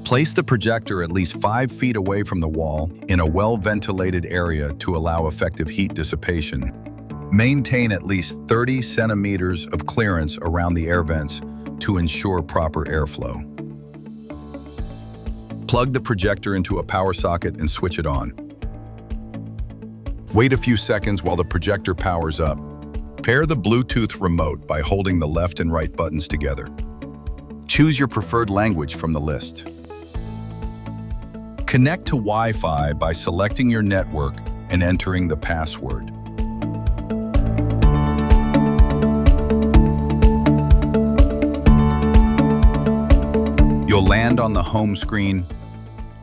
Place the projector at least 5 feet away from the wall in a well-ventilated area to allow effective heat dissipation. Maintain at least 30 centimeters of clearance around the air vents to ensure proper airflow. Plug the projector into a power socket and switch it on. Wait a few seconds while the projector powers up. Pair the Bluetooth remote by holding the left and right buttons together. Choose your preferred language from the list. Connect to Wi-Fi by selecting your network and entering the password. You'll land on the home screen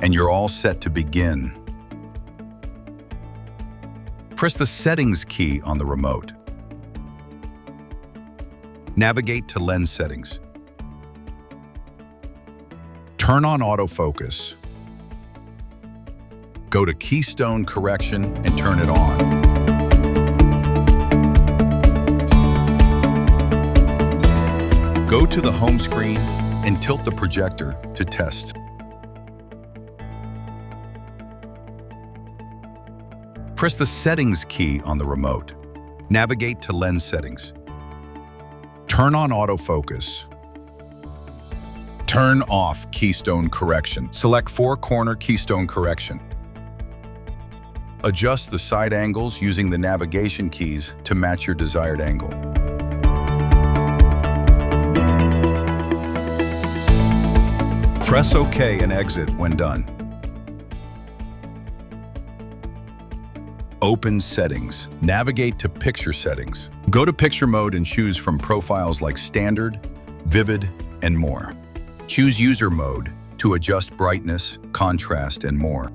and you're all set to begin. Press the Settings key on the remote. Navigate to Lens Settings. Turn on autofocus. Go to Keystone Correction and turn it on. Go to the home screen and tilt the projector to test. Press the Settings key on the remote. Navigate to Lens Settings. Turn on autofocus. Turn off Keystone Correction. Select 4-corner Keystone Correction. Adjust the side angles using the navigation keys to match your desired angle. Press OK and exit when done. Open Settings. Navigate to Picture Settings. Go to Picture Mode and choose from profiles like Standard, Vivid, and more. Choose User Mode to adjust brightness, contrast, and more.